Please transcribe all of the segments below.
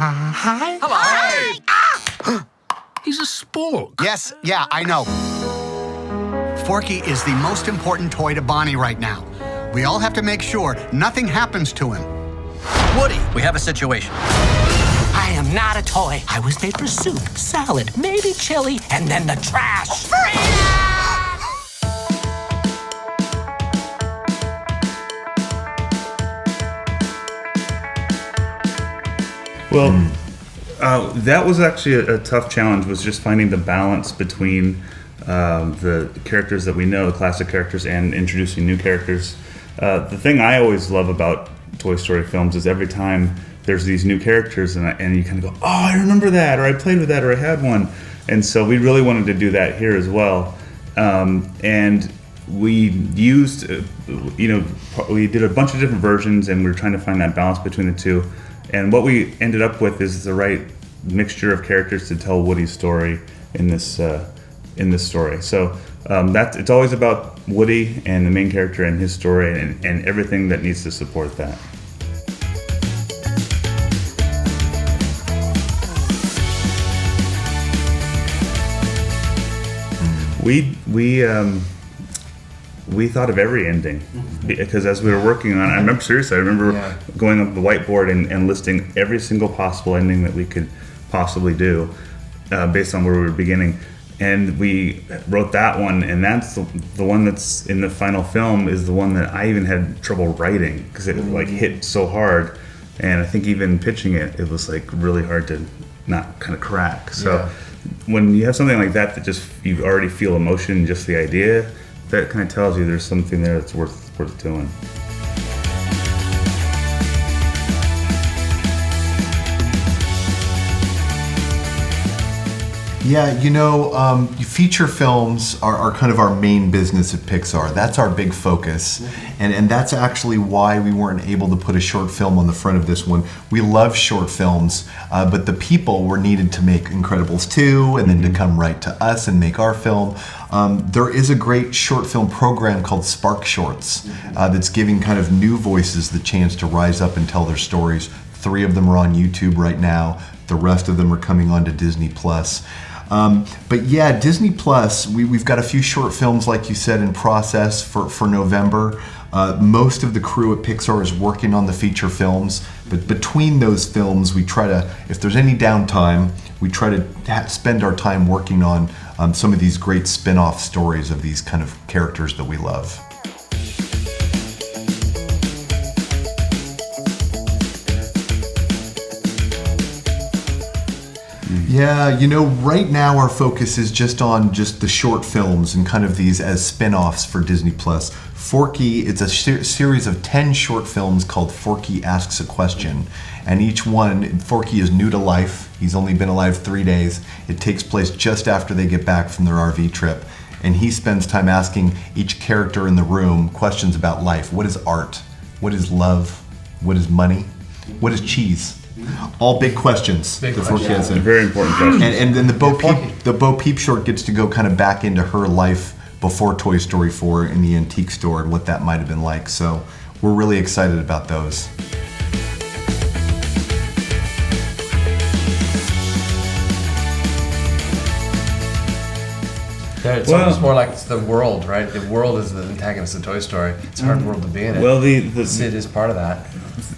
Hi. Hello. Hi. He's a spork. Yes, yeah, I know. Forky is the most important toy to Bonnie right now. We all have to make sure nothing happens to him. Woody, we have a situation. I am not a toy. I was made for soup, salad, maybe chili, and then the trash. Well, that was actually a tough challenge, was just finding the balance between the characters that we know, the classic characters, and introducing new characters. The thing I always love about Toy Story films is every time there's these new characters and you kind of go, oh, I remember that, or I played with that, or I had one. And so we really wanted to do that here as well. And we used, we did a bunch of different versions, and we were trying to find that balance between the two. And what we ended up with is the right mixture of characters to tell Woody's story in this story. So it's always about Woody and the main character and his story and everything that needs to support that. We thought of every ending because as we were working on it, I remember going up the whiteboard and listing every single possible ending that we could possibly do based on where we were beginning. And we wrote that one, and that's the one that's in the final film is the one that I even had trouble writing because it hit so hard. And I think even pitching it was really hard to not kind of crack. So when you have something like that just you already feel emotion in just the idea, that kind of tells you there's something there that's worth doing. Yeah, feature films are kind of our main business at Pixar. That's our big focus. And that's actually why we weren't able to put a short film on the front of this one. We love short films, but the people were needed to make Incredibles 2 and then to come right to us and make our film. There is a great short film program called Spark Shorts that's giving kind of new voices the chance to rise up and tell their stories. 3 of them are on YouTube right now. The rest of them are coming on to Disney+. But yeah, Disney Plus, we've got a few short films, like you said, in process for November. Most of the crew at Pixar is working on the feature films, but between those films, we try to, if there's any downtime, we try to spend our time working on some of these great spin-off stories of these kind of characters that we love. Yeah, right now our focus is just on the short films and kind of these as spin-offs for Disney+. Forky, it's a series of 10 short films called Forky Asks a Question. And each one, Forky is new to life. He's only been alive 3 days. It takes place just after they get back from their RV trip. And he spends time asking each character in the room questions about life. What is art? What is love? What is money? What is cheese? All big questions. Very important questions. And then the Bo Peep short gets to go kind of back into her life before Toy Story 4 in the antique store and what that might have been like. So we're really excited about those. Yeah, it's almost more like the world, right? The world is the antagonist of Toy Story. It's a hard world to be in it. Well, Sid is part of that.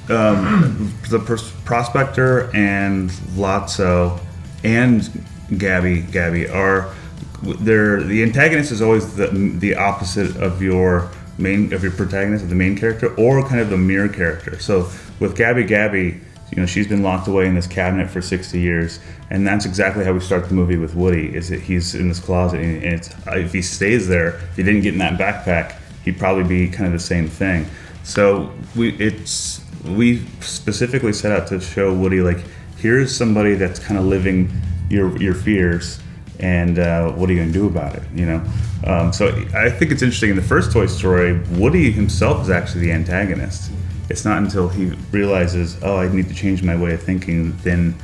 The Prospector and Lotso and Gabby are the antagonist is always the opposite of your protagonist, of the main character, or kind of the mirror character. So with Gabby, she's been locked away in this cabinet for 60 years, and that's exactly how we start the movie with Woody. Is that he's in this closet, and if he stays there, if he didn't get in that backpack, he'd probably be kind of the same thing. So we specifically set out to show Woody here's somebody that's kind of living your fears, and what are you going to do about it? So I think it's interesting. In the first Toy Story, Woody himself is actually the antagonist. It's not until he realizes, oh, I need to change my way of thinking, then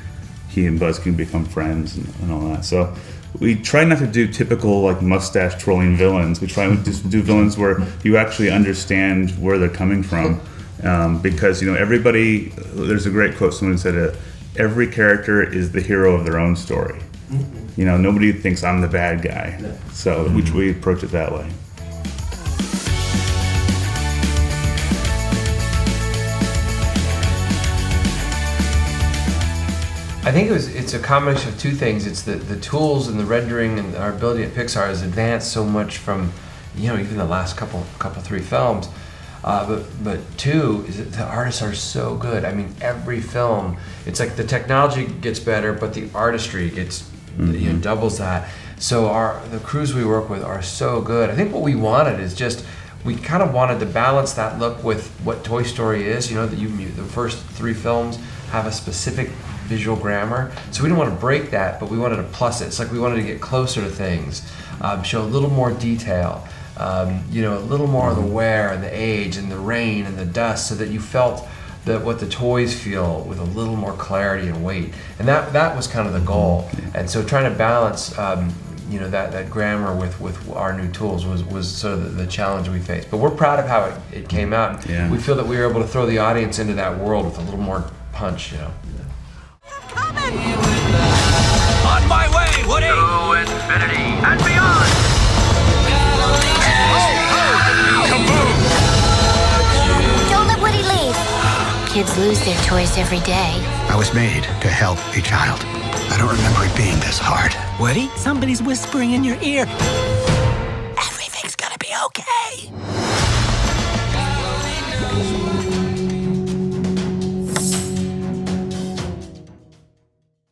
he and Buzz can become friends and all that. So we try not to do typical mustache trolling villains. We try to just do villains where you actually understand where they're coming from, because everybody. There's a great quote. Someone said, every character is the hero of their own story. You know, nobody thinks I'm the bad guy. So we approach it that way. I think it's a combination of two things. It's the tools and the rendering and our ability at Pixar has advanced so much from, even the last couple three films. But two is that the artists are so good. I mean, every film, it's like the technology gets better, but the artistry gets doubles that. So the crews we work with are so good. I think what we wanted is just, we kind of wanted to balance that look with what Toy Story is. The first three films have a specific visual grammar, so we didn't want to break that, but we wanted to plus it. It's like we wanted to get closer to things, show a little more detail, a little more of the wear and the age and the rain and the dust, so that you felt that what the toys feel with a little more clarity and weight. And that was kind of the goal. And so trying to balance that grammar with our new tools was sort of the challenge we faced. But we're proud of how it came out. Yeah. We feel that we were able to throw the audience into that world with a little more punch, On my way, Woody! To infinity and beyond! Don't let Woody leave. Kids lose their toys every day. I was made to help a child. I don't remember it being this hard. Woody, somebody's whispering in your ear. Everything's gonna be okay.